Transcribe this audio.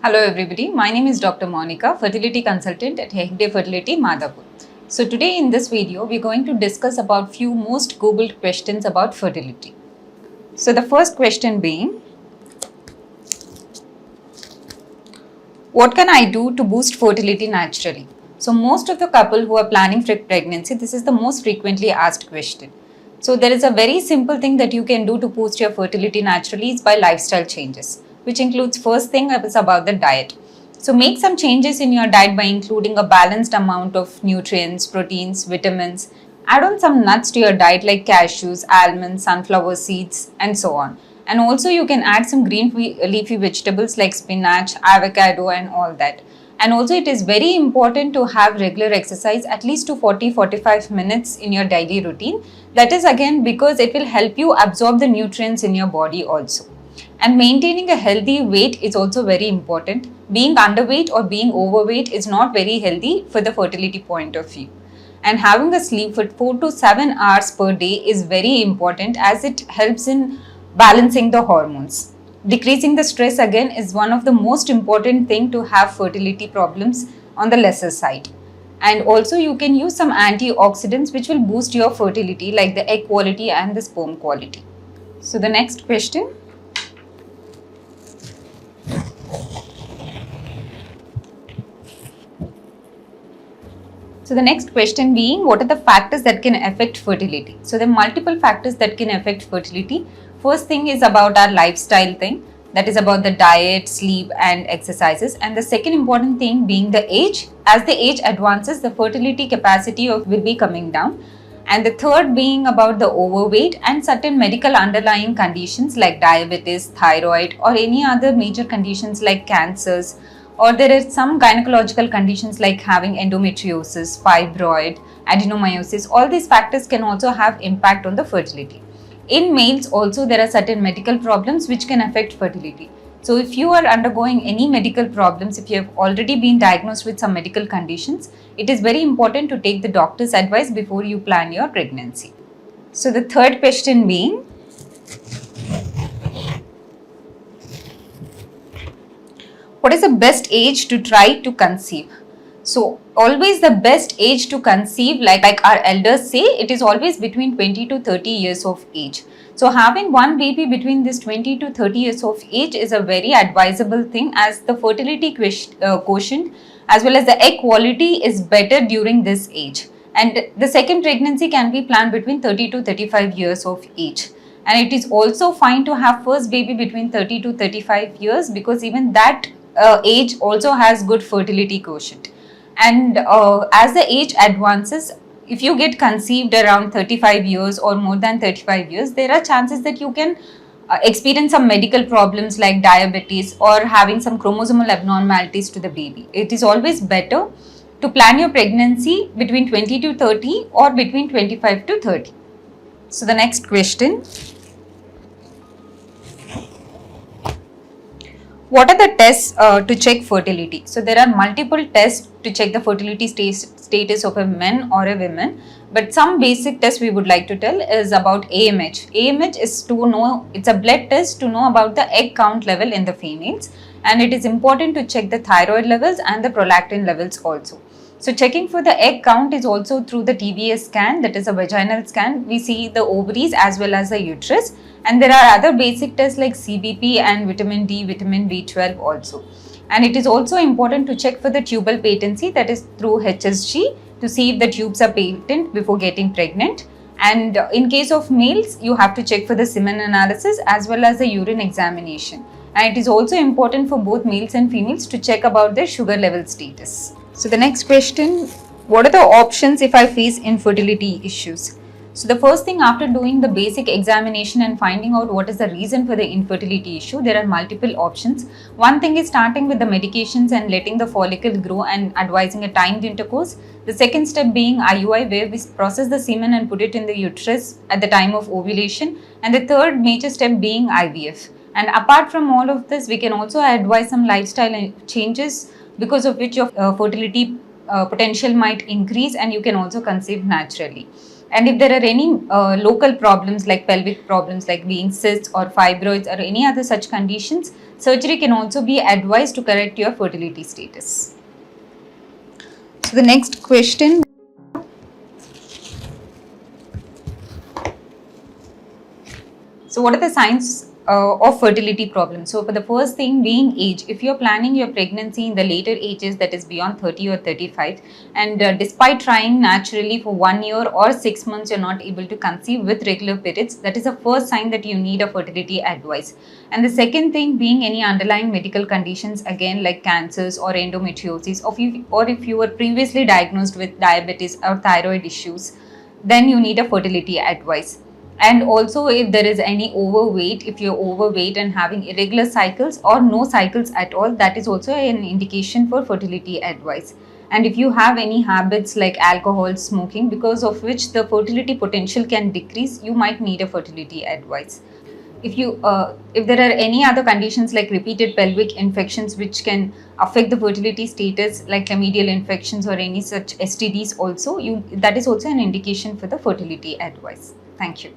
Hello everybody, my name is Dr. Monica, fertility consultant at Hegde Fertility, Madhapur. So today in this video, we're going to discuss about few most googled questions about fertility. So the first question being, what can I do to boost fertility naturally? So most of the couple who are planning for pregnancy, this is the most frequently asked question. So there is a very simple thing that you can do to boost your fertility naturally is by lifestyle changes, which includes first thing is about the diet. So make some changes in your diet by including a balanced amount of nutrients, proteins, vitamins. Add on some nuts to your diet like cashews, almonds, sunflower seeds, and so on. And also you can add some green leafy vegetables like spinach, avocado, and all that. And also it is very important to have regular exercise at least to 40-45 minutes in your daily routine. That is again because it will help you absorb the nutrients in your body also. And maintaining a healthy weight is also very important. Being underweight or being overweight is not very healthy for the fertility point of view. And having a sleep for 4 to 7 hours per day is very important as it helps in balancing the hormones. Decreasing the stress again is one of the most important thing to have fertility problems on the lesser side. And also you can use some antioxidants which will boost your fertility like the egg quality and the sperm quality. So the next question. So the next question being, what are the factors that can affect fertility? So there are multiple factors that can affect fertility. First thing is about our lifestyle thing, that is about the diet, sleep and exercises. And the second important thing being the age. As the age advances, the fertility capacity will be coming down. And the third being about the overweight and certain medical underlying conditions like diabetes, thyroid or any other major conditions like cancers, or there are some gynecological conditions like having endometriosis, fibroid, adenomyosis. All these factors can also have impact on the fertility. In males also there are certain medical problems which can affect fertility. So if you are undergoing any medical problems, if you have already been diagnosed with some medical conditions, it is very important to take the doctor's advice before you plan your pregnancy. So the third question being, what is the best age to try to conceive? So always the best age to conceive, like our elders say, it is always between 20 to 30 years of age. So having one baby between this 20 to 30 years of age is a very advisable thing as the fertility quotient as well as the egg quality is better during this age. And the second pregnancy can be planned between 30 to 35 years of age. And it is also fine to have first baby between 30 to 35 years because even that age also has good fertility quotient. And as the age advances, if you get conceived around 35 years or more than 35 years, there are chances that you can experience some medical problems like diabetes or having some chromosomal abnormalities to the baby. It is always better to plan your pregnancy between 20 to 30 or between 25 to 30. So the next question. What are the tests to check fertility? So there are multiple tests to check the fertility status of a man or a woman, but some basic tests we would like to tell is about AMH. AMH is to know, it's a blood test to know about the egg count level in the females, and it is important to check the thyroid levels and the prolactin levels also. So checking for the egg count is also through the TVS scan, that is a vaginal scan. We see the ovaries as well as the uterus. And there are other basic tests like CBP and vitamin D, vitamin B12 also. And it is also important to check for the tubal patency, that is through HSG, to see if the tubes are patent before getting pregnant. And in case of males, you have to check for the semen analysis as well as the urine examination. And it is also important for both males and females to check about their sugar level status. So the next question, what are the options if I face infertility issues? So the first thing after doing the basic examination and finding out what is the reason for the infertility issue, there are multiple options. One thing is starting with the medications and letting the follicle grow and advising a timed intercourse. The second step being IUI, where we process the semen and put it in the uterus at the time of ovulation. And the third major step being IVF. And apart from all of this, we can also advise some lifestyle changes because of which your fertility potential might increase and you can also conceive naturally. And if there are any local problems like pelvic problems like being cysts or fibroids or any other such conditions, surgery can also be advised to correct your fertility status. So the next question. So what are the signs of fertility problems? So for the first thing being age, if you're planning your pregnancy in the later ages, that is beyond 30 or 35, and despite trying naturally for 1 year or 6 months, you're not able to conceive with regular periods, that is a first sign that you need a fertility advice. And the second thing being any underlying medical conditions, again like cancers or endometriosis, or if you were previously diagnosed with diabetes or thyroid issues, then you need a fertility advice. And also if there is any overweight, if you're overweight and having irregular cycles or no cycles at all, that is also an indication for fertility advice. And if you have any habits like alcohol, smoking, because of which the fertility potential can decrease, you might need a fertility advice. If there are any other conditions like repeated pelvic infections which can affect the fertility status, like chlamydial infections or any such STDs also, that is also an indication for the fertility advice. Thank you.